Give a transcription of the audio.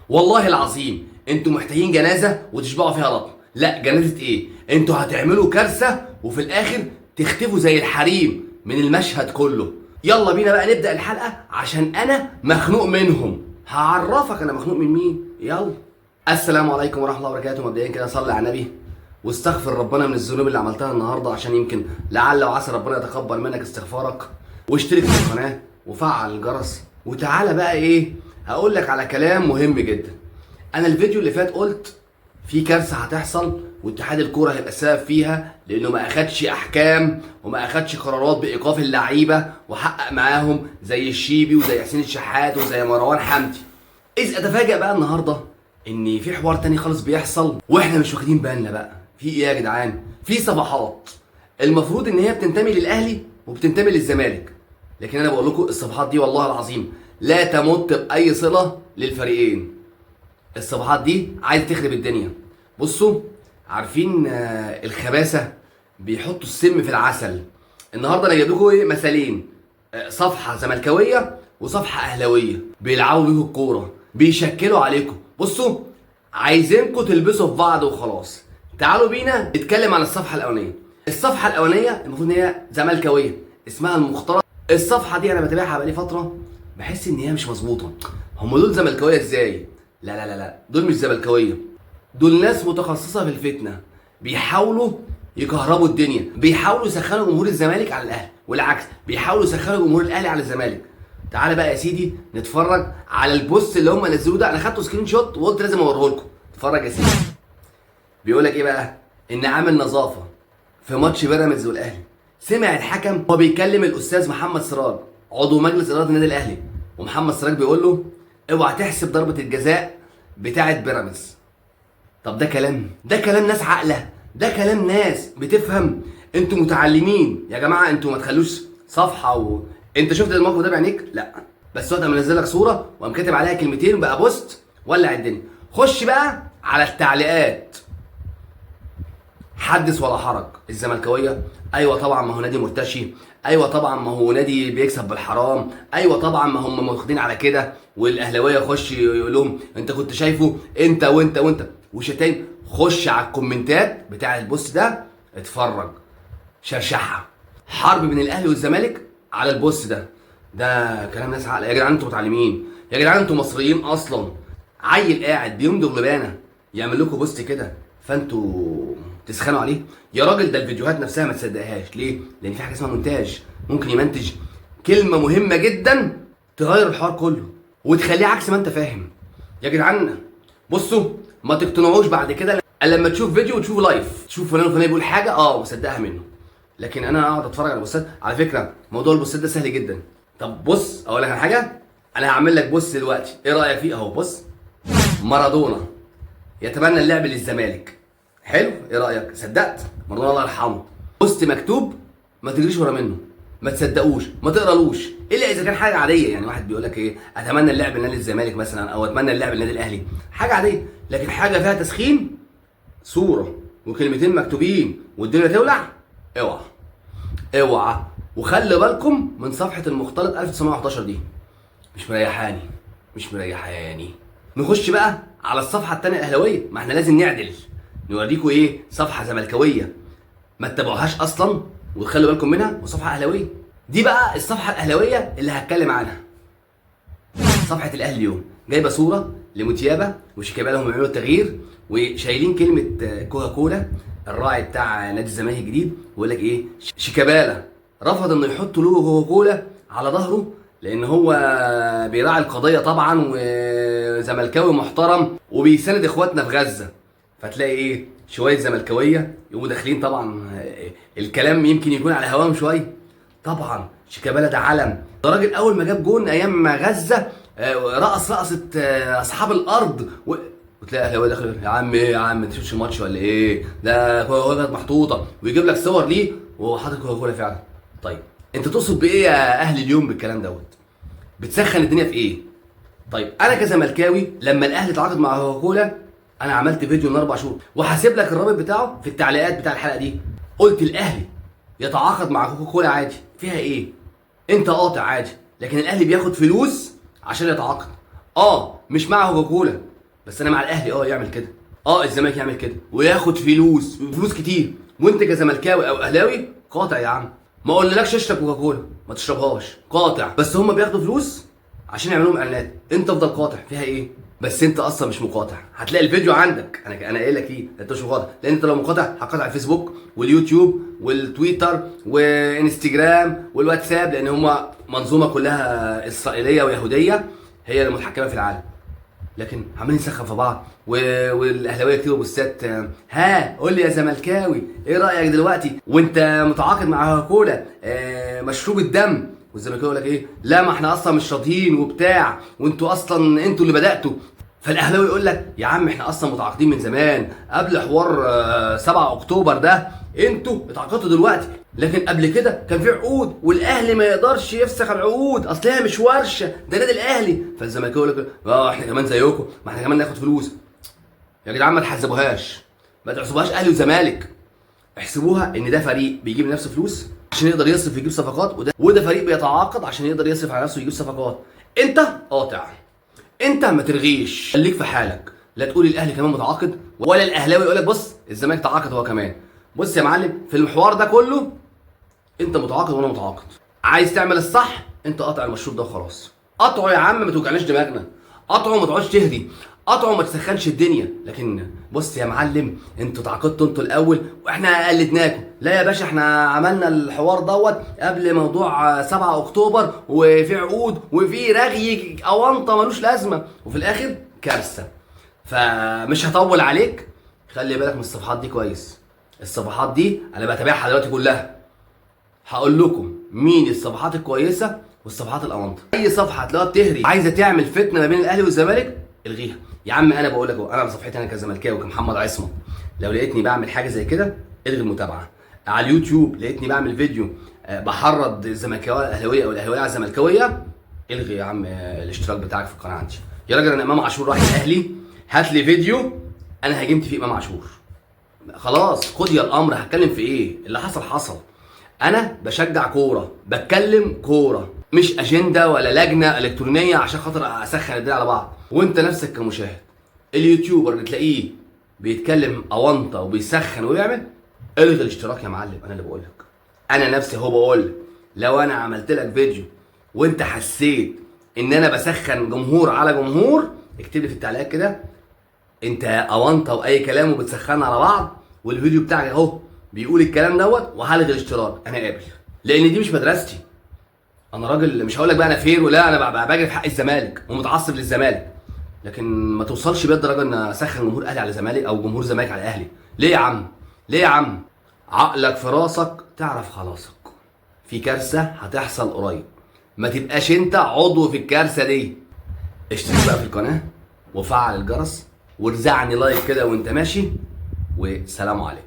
والله العظيم انتوا محتاجين جنازه وتشبعوا فيها لطم. لا، جنازه ايه؟ انتوا هتعملوا كارثه وفي الاخر تختفوا زي الحريم من المشهد كله. يلا بينا بقى نبدا الحلقه عشان انا مخنوق منهم. هعرفك انا مخنوق من مين. يلا. السلام عليكم ورحمه الله وبركاته. مبدئيا كده صلي على النبي واستغفر ربنا من الذنوب اللي عملتها النهارده، عشان يمكن لعل وعسى ربنا يتقبل منك استغفارك. واشترك في القناه وفعل الجرس. وتعالى بقى ايه، هقول لك على كلام مهم جدا. انا الفيديو اللي فات قلت في كارثه هتحصل واتحاد الكوره هيبقى السبب فيها، لانه ما اخدش احكام وما اخدش قرارات بايقاف اللعيبه وحقق معاهم زي الشيبي وزي حسين الشحات وزي مروان حمدي. اذ اتفاجئ بقى النهارده ان في حوار تاني خالص بيحصل واحنا مش واخدين بالنا. بقى في ايه يا جدعان؟ في صفحات المفروض ان هي بتنتمي للاهلي وبتنتمي للزمالك، لكن انا بقول لكم الصفحات دي والله العظيم لا تمت باي صله للفريقين. الصفحات دي عايزه تخرب الدنيا. بصوا، عارفين الخباثه بيحطوا السم في العسل. النهارده انا جايب لكم ايه مثالين، صفحه زملكاويه وصفحه اهلاويه بيلعبوا بيكم الكوره، بيشكلوا عليكم. بصوا، عايزينكم تلبسوا في بعض وخلاص. تعالوا بينا نتكلم عن الصفحه الاولانيه. الصفحه الاولانيه المفروض ان هي زملكاويه، اسمها المخترع. الصفحه دي انا بتابعها بقالي فتره، بحس ان هي مش مظبوطه. هم دول زملكاويه ازاي؟ لا لا لا لا، دول مش زملكاويه، دول ناس متخصصه في الفتنه، بيحاولوا يكهربوا الدنيا، بيحاولوا يسخنوا جمهور الزمالك على الاهلي والعكس، بيحاولوا يسخنوا جمهور الاهلي على الزمالك. تعالى بقى يا سيدي نتفرج على البوست اللي هم نزلوه ده. انا خدته سكرين شوت وقلت لازم اوريه لكم. اتفرج يا سيدي. بيقول لك ايه بقى؟ ان عامل نظافه في ماتش بيراميدز والاهلي سمع الحكم وهو بيكلم الاستاذ محمد سراج عضو مجلس اداره النادي الاهلي، ومحمد سراج بيقول له اوعى تحسب ضربه الجزاء بتاعه بيراميدز. طب ده كلام؟ ده كلام ناس عاقله؟ ده كلام ناس بتفهم؟ انتوا متعلمين يا جماعه، انتوا ما تخلوش صفحه انت شفت الموقف ده بعينيك؟ لا، بس وقت ما منزل لك صوره وقام كاتب عليها كلمتين وبقى بوست ولع الدنيا. خش بقى على التعليقات. حدث ولا حرج. الزملكاويه ايوه طبعا، ما هو نادي مرتشي، ايوه طبعا ما هو نادي بيكسب بالحرام، ايوه طبعا ما هم واخدين على كده. والاهلاويه يخش يقول لهم انت كنت شايفه انت وانت وانت وشتايم. خش على الكومنتات بتاع البوست ده اتفرج. شرشحه حرب بين الاهلي والزمالك على البوست ده. ده كلام ناس عاقله يا جدعان. انتوا متعلمين يا جدعان، انتوا مصريين اصلا. عيل قاعد بيمضغ لبانه يعمل لكم بوست كده فانتوا تسخنوا عليه؟ يا راجل ده الفيديوهات نفسها ما تصدقهاش. ليه؟ لان في حاجه اسمها مونتاج، ممكن يمنتج كلمه مهمه جدا تغير الحوار كله وتخليه عكس ما انت فاهم. يا جدعان بصوا، ما تقتنعوش بعد كده الا لما تشوف فيديو وتشوف لايف، تشوف فلان وفلان بيقول حاجه وصدقها منه. لكن انا اقعد اتفرج على بوستات. على فكره موضوع البوستات ده سهل جدا. طب بص اقول لك على حاجه، انا هعمل لك بوست دلوقتي، ايه رايك فيه؟ اهو بص، مارادونا يتمنى اللعب للزمالك. حلو، ايه رايك؟ صدقت؟ مارادونا الله يرحمه. بوست مكتوب، ما تجريش ورا منه، ما تصدقوش، ما تقرالوش، الا اذا كان حاجه عاديه. يعني واحد بيقول لك ايه، اتمنى اللعب لنادي الزمالك مثلا، او اتمنى اللعب للنادي الاهلي، حاجه عاديه. لكن حاجه فيها تسخين، صوره وكلمتين مكتوبين والدنيا تولع، اوعى اوعى. وخلي بالكم من صفحه المختلط 1911 دي، مش مريحاني، مش مريحاني. نخش بقى على الصفحه الثانيه الاهلاويه. ما احنا لازم نعدل، نوريكم ايه صفحه زملكاويه ما تتابعوهاش اصلا وتخلوا بالكم منها، وصفحه اهلاويه. دي بقى الصفحه الاهلاويه اللي هتكلم عنها. صفحه الاهلي اليوم جايبه صوره لموتيابا وشيكابالا هم بيعملوا التغيير، وشايلين كلمه كوكا كولا الراعي بتاع نادي الزمالك الجديد. ويقول لك ايه، شيكابالا رفض انه يحط لوجو كوكا كولا على ظهره لان هو بيراعي القضيه طبعا وزملكاوي محترم وبيساند اخواتنا في غزه. فتلاقي ايه، شويه زملكاويه يقوموا داخلين. طبعا الكلام يمكن يكون على هواهم شويه. طبعا شيكابالا ده علم، ده راجل اول ما جاب جون ايام ما غزه رقص رقصه اصحاب الارض وتلاقي اهلاوي داخل يا عم ايه يا عم، انت شفتش الماتش ولا ايه؟ ده كوكا كانت محطوطه، ويجيب لك صور ليه وهو حاطط كوكا كولا فعلا. طيب انت تقصد بايه يا اهلي اليوم بالكلام دوت؟ بتسخن الدنيا في ايه؟ طيب انا كزملكاوي لما الاهلي اتعاقد مع كوكا كولا، انا عملت فيديو من 4 شهور وهسيب لك الرابط بتاعه في التعليقات بتاع الحلقه دي. قلت الاهلي يتعاقد مع كوكا كولا عادي، فيها ايه؟ انت قاطع عادي، لكن الاهلي بياخد فلوس عشان يتعاقد. مش مع كوكا كولا، بس انا مع الاهلي يعمل كده، الزمالك يعمل كده وياخد فلوس كتير، وانت كزملكاوي او اهلاوي قاطع يا عم. ما قلنالكش اشرب كوكاكولا، ما تشربهاش، قاطع. بس هم بياخدوا فلوس عشان يعملوا لهم اعلانات، انت افضل قاطع فيها ايه؟ بس انت اصلا مش مقاطع، هتلاقي الفيديو عندك. انا قايل لك ايه، انت مش مقاطع، لان انت لو مقاطع هتقاطع الفيسبوك واليوتيوب والتويتر وانستجرام والواتساب، لان هما منظومه كلها اسرائيليه ويهوديه هي المتحكمه في العالم. لكن عمالين نسخن في بعض والاهلاويه يكتبوا بوستات، ها قول لي يا زملكاوي ايه رايك دلوقتي وانت متعاقد مع كوكاكولا مشروب الدم، والزملكاوي يقول لك ايه، لا ما احنا اصلا مش راضيين وبتاع، وانتوا اصلا انتوا اللي بداتوا. فالاهلاوي يقول لك يا عم احنا اصلا متعاقدين من زمان قبل حوار 7 اكتوبر ده، انتوا اتعاقدتوا دلوقتي، لكن قبل كده كان في عقود والاهلي ما يقدرش يفسخ العقود، اصل هي مش ورشه، ده نادي الاهلي. فالزملكاوي يقول لك احنا كمان زيكم، ما احنا كمان ناخد فلوس. يا جدعان ما تحسبوهاش، ما تحسبوهاش اهلي وزمالك، احسبوها ان ده فريق بيجيب لنفسه فلوس عشان يقدر يصرف ويجيب صفقات، وده فريق بيتعاقد عشان يقدر يصرف على نفسه ويجيب صفقات. انت قاطع، انت ما ترغيش، خليك في حالك، لا تقول الاهلي كمان متعاقد ولا الاهلاوي يقول لك بص الزمالك تعاقد هو كمان. بص يا معلم، في المحور ده كله انت متعاقد وانا متعاقد، عايز تعمل الصح انت قاطع المشروب ده وخلاص. قطعه يا عم، ما توجعناش دماغنا، قطعه ما تقعدش تهري، قطعه ما تسخنش الدنيا. لكن بص يا معلم، انتوا تعاقدتوا انتوا الاول واحنا قلدناكم. لا يا باشا، احنا عملنا الحوار دوت قبل موضوع 7 اكتوبر وفي عقود وفي رغي اونطه ملوش لازمه، وفي الاخر كارثه. فمش هطول عليك، خلي بالك من الصفحات دي كويس. الصفحات دي انا بتابعها دلوقتي كلها، هقول لكم مين الصفحات الكويسه والصفحات الاونطه. اي صفحه هتلاقيها بتهري عايزه تعمل فتنه ما بين الاهلي والزمالك الغيها يا عم. انا بقول لك انا على صفحتي انا كزملكاوي كمحمد عصمت، لو لقيتني بعمل حاجه زي كده الغي المتابعه. على اليوتيوب لقيتني بعمل فيديو بحرض الزملكاويه الاهلاويه او الاهلاويه على الزملكاويه، الغي يا عم الاشتراك بتاعك في القناه عندي. يا راجل انا امام عاشور راح الاهلي، هات لي فيديو انا هاجمت فيه امام عاشور، خلاص قضي الامر. هتكلم في ايه؟ اللي حصل حصل. انا بشجع كوره، بتكلم كوره، مش اجنده ولا لجنه الكترونيه عشان خاطر اسخن الدنيا على بعض. وانت نفسك كمشاهد اليوتيوبر اللي تلاقيه بيتكلم اونطه وبيسخن ويعمل، الغي الاشتراك يا معلم. انا اللي بقول لك، انا نفسي هو بقول لك، لو انا عملت لك فيديو وانت حسيت ان انا بسخن جمهور على جمهور، اكتب لي في التعليقات كده انت اونطه واي كلام وبتسخنا على بعض، والفيديو بتاعك اهو بيقول الكلام دوت، وهلغي الاشتراك. انا قابل، لان دي مش مدرستي. انا راجل مش هقول لك بقى انا فير ولا انا باجي في حق الزمالك ومتعصب للزمالك، لكن ما توصلش بيا الدرجه ان اسخن جمهور اهلي على زمالك او جمهور زمالك على اهلي. ليه يا عم؟ ليه يا عم؟ عقلك في راسك تعرف خلاصك، في كارثه هتحصل قريب، ما تبقاش انت عضو في الكارثه دي. اشترك بقى في القناه وفعل الجرس وارزعني لايك كده وانت ماشي، وسلام عليكم.